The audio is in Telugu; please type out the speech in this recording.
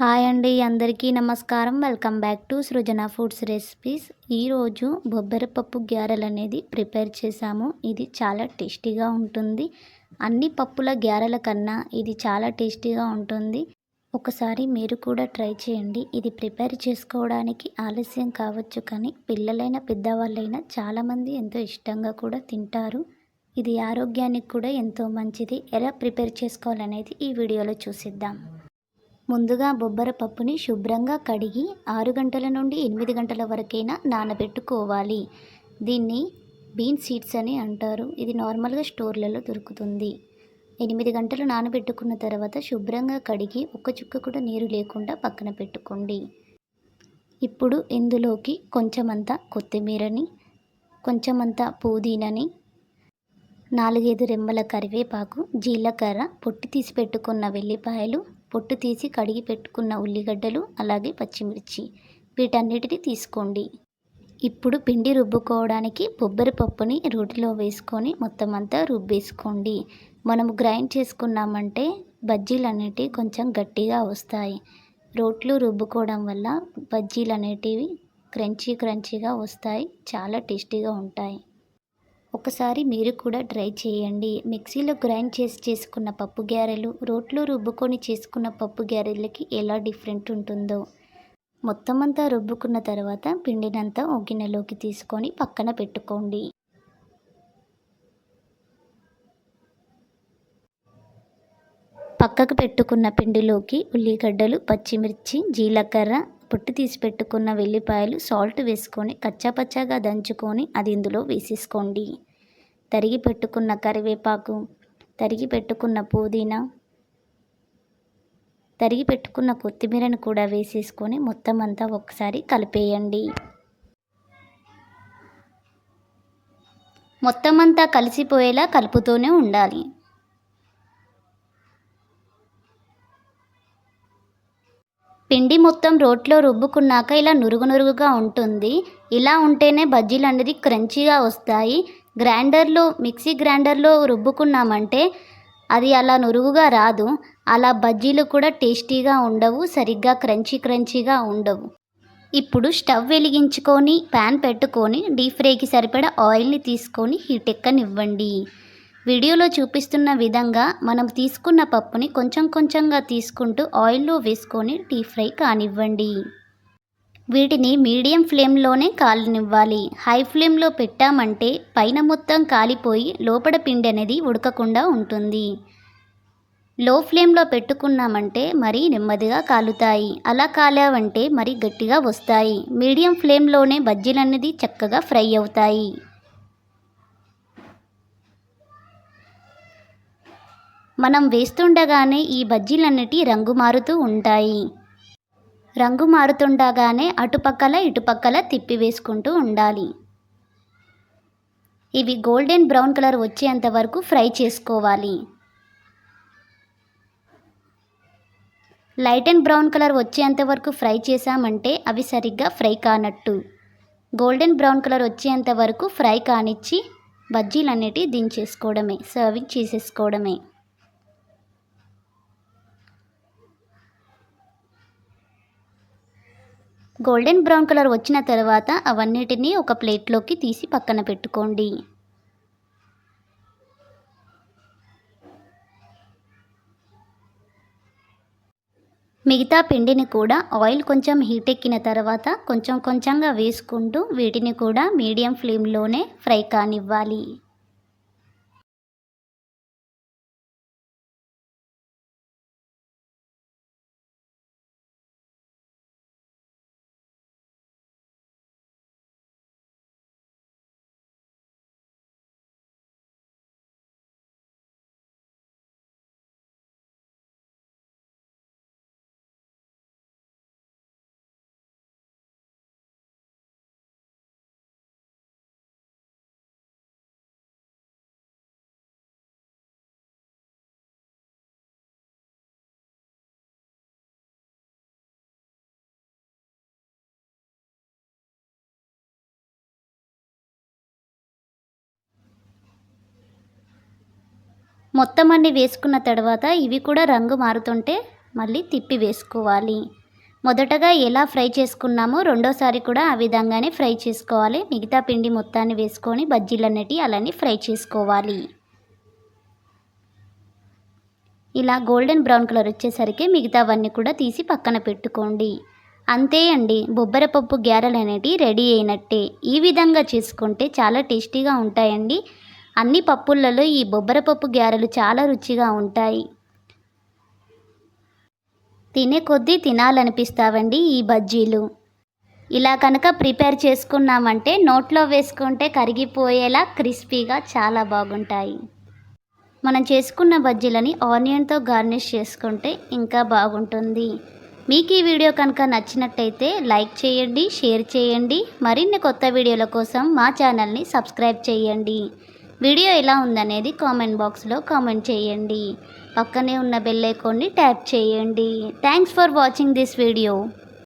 హాయ్ అండి, అందరికీ నమస్కారం. Welcome back to Srujana foods recipes. ఈరోజు బొబ్బరపప్పు గ్యారెలు అనేది ప్రిపేర్ చేశాము. ఇది చాలా టేస్టీగా ఉంటుంది. అన్ని పప్పుల గ్యారెల కన్నా ఇది చాలా టేస్టీగా ఉంటుంది. ఒకసారి మీరు కూడా ట్రై చేయండి. ఇది ప్రిపేర్ చేసుకోవడానికి ఆలస్యం కావచ్చు, కానీ పిల్లలైనా పెద్దవాళ్ళైనా చాలామంది ఎంతో ఇష్టంగా కూడా తింటారు. ఇది ఆరోగ్యానికి కూడా ఎంతో మంచిది. ఎలా ప్రిపేర్ చేసుకోవాలనేది ఈ వీడియోలో చూసిద్దాం. ముందుగా బొబ్బర పప్పుని శుభ్రంగా కడిగి 6 గంటల నుండి 8 గంటల వరకైనా నానబెట్టుకోవాలి. దీన్ని బీన్ సీడ్స్ అని అంటారు. ఇది నార్మల్గా స్టోర్లలో దొరుకుతుంది. 8 గంటలు నానబెట్టుకున్న తర్వాత శుభ్రంగా కడిగి ఒక్క చుక్క కూడా నీరు లేకుండా పక్కన పెట్టుకోండి. ఇప్పుడు ఇందులోకి కొంచెమంత కొత్తిమీరని, కొంచెమంత పుదీనాని, 4-5 రెమ్మల కరివేపాకు, జీలకర్ర, పొట్టు తీసి పెట్టుకున్న వెల్లిపాయలు, పొట్టు తీసి కడిగి పెట్టుకున్న ఉల్లిగడ్డలు, అలాగే పచ్చిమిర్చి, వీటన్నిటిని తీసుకోండి. ఇప్పుడు పిండి రుబ్బుకోవడానికి బొబ్బరి పప్పుని రోటిలో వేసుకొని మొత్తం అంతా రుబ్బేసుకోండి. మనము గ్రైండ్ చేసుకున్నామంటే బజ్జీలు అనేటివి కొంచెం గట్టిగా వస్తాయి. రోట్లో రుబ్బుకోవడం వల్ల బజ్జీలు అనేటివి క్రంచీగా వస్తాయి. చాలా టేస్టీగా ఉంటాయి. ఒకసారి మీరు కూడా ట్రై చేయండి. మిక్సీలో గ్రైండ్ చేసుకున్న పప్పు గ్యారెలు, రోట్లో రుబ్బుకొని చేసుకున్న పప్పు గ్యారెలకి ఎలా డిఫరెంట్ ఉంటుందో. మొత్తం అంతా రుబ్బుకున్న తర్వాత పిండినంతా ఒక గిన్నెలోకి తీసుకొని పక్కన పెట్టుకోండి. పక్కకు పెట్టుకున్న పిండిలోకి ఉల్లిగడ్డలు, పచ్చిమిర్చి, జీలకర్ర, పొట్టు తీసి పెట్టుకున్న వెల్లిపాయలు, సాల్ట్ వేసుకొని కచ్చాపచ్చాగా దంచుకొని అది ఇందులో వేసేసుకోండి. తరిగి పెట్టుకున్న కరివేపాకు, తరిగి పెట్టుకున్న పుదీనా, తరిగి పెట్టుకున్న కొత్తిమీరను కూడా వేసేసుకొని మొత్తం అంతా ఒకసారి కలిపేయండి. మొత్తం అంతా కలిసిపోయేలా కలుపుతూనే ఉండాలి. పిండి మొత్తం రోట్లో రుబ్బుకున్నాక ఇలా నురుగుగా ఉంటుంది. ఇలా ఉంటేనే బజ్జీలు అనేది క్రంచీగా వస్తాయి. మిక్సీ గ్రైండర్లో రుబ్బుకున్నామంటే అది అలా నురుగుగా రాదు. అలా బజ్జీలు కూడా టేస్టీగా ఉండవు, సరిగ్గా క్రంచీగా ఉండవు. ఇప్పుడు స్టవ్ వెలిగించుకొని ప్యాన్ పెట్టుకొని డీప్ ఫ్రైకి సరిపడా ఆయిల్ని తీసుకొని హీట్ ఎక్కనివ్వండి. వీడియోలో చూపిస్తున్న విధంగా మనం తీసుకున్న పప్పుని కొంచెంగా తీసుకుంటూ ఆయిల్లో వేసుకొని డీప్ ఫ్రై కానివ్వండి. వీటిని మీడియం ఫ్లేమ్లోనే కాలనివ్వాలి. హై ఫ్లేమ్లో పెట్టామంటే పైన మొత్తం కాలిపోయి లోపల పిండి అనేది ఉడకకుండా ఉంటుంది. లో ఫ్లేమ్లో పెట్టుకున్నామంటే మరీ నెమ్మదిగా కాలుతాయి. అలా కాలావంటే మరీ గట్టిగా వస్తాయి. మీడియం ఫ్లేమ్లోనే బజ్జీలు అనేది చక్కగా ఫ్రై అవుతాయి. మనం వేస్తుండగానే ఈ బజ్జీలన్నిటి రంగు మారుతూ ఉంటాయి. రంగు మారుతుండగానే అటుపక్కల ఇటుపక్కల తిప్పి వేసుకుంటూ ఉండాలి. ఇవి గోల్డెన్ బ్రౌన్ కలర్ వచ్చేంత వరకు ఫ్రై చేసుకోవాలి. లైట్ అండ్ బ్రౌన్ కలర్ వచ్చేంత వరకు ఫ్రై చేసామంటే అవి సరిగ్గా ఫ్రై కానట్టు. గోల్డెన్ బ్రౌన్ కలర్ వచ్చేంత వరకు ఫ్రై కానిచ్చి బజ్జీలన్నిటి దించేసుకోవడమే, సర్వింగ్ చేసేసుకోవడమే. గోల్డెన్ బ్రౌన్ కలర్ వచ్చిన తర్వాత అవన్నిటినీ ఒక ప్లేట్లోకి తీసి పక్కన పెట్టుకోండి. మిగతా పిండిని కూడా ఆయిల్ కొంచెం హీట్ ఎక్కిన తర్వాత కొంచెంగా వేసుకుంటూ వీటిని కూడా మీడియం ఫ్లేమ్లోనే ఫ్రై కానివ్వాలి. మొత్తం అన్నీ వేసుకున్న తర్వాత ఇవి కూడా రంగు మారుతుంటే మళ్ళీ తిప్పి వేసుకోవాలి. మొదటగా ఎలా ఫ్రై చేసుకున్నామో రెండోసారి కూడా ఆ విధంగానే ఫ్రై చేసుకోవాలి. మిగతా పిండి మొత్తాన్ని వేసుకొని బజ్జీలన్నిటి అలానే ఫ్రై చేసుకోవాలి. ఇలా గోల్డెన్ బ్రౌన్ కలర్ వచ్చేసరికి మిగతావన్నీ కూడా తీసి పక్కన పెట్టుకోండి. అంతే అండి, బొబ్బరపప్పు గ్యారెలు అనేటివి రెడీ అయినట్టే. ఈ విధంగా చేసుకుంటే చాలా టేస్టీగా ఉంటాయండి. అన్ని పప్పులలో ఈ బొబ్బరపప్పు గ్యారెలు చాలా రుచిగా ఉంటాయి. తినే కొద్దీ తినాలనిపిస్తావండి ఈ బజ్జీలు. ఇలా కనుక ప్రిపేర్ చేసుకున్నామంటే నోట్లో వేసుకుంటే కరిగిపోయేలా క్రిస్పీగా చాలా బాగుంటాయి. మనం చేసుకున్న బజ్జీలని ఆనియన్తో గార్నిష్ చేసుకుంటే ఇంకా బాగుంటుంది. మీకు ఈ వీడియో కనుక నచ్చినట్టయితే లైక్ చేయండి, షేర్ చేయండి. మరిన్ని కొత్త వీడియోల కోసం మా ఛానల్ని సబ్స్క్రైబ్ చేయండి. వీడియో ఎలా ఉందనేది కామెంట్ బాక్స్లో కామెంట్ చేయండి. పక్కనే ఉన్న బెల్ ఐకాన్ని ట్యాప్ చేయండి. Thanks for watching this video.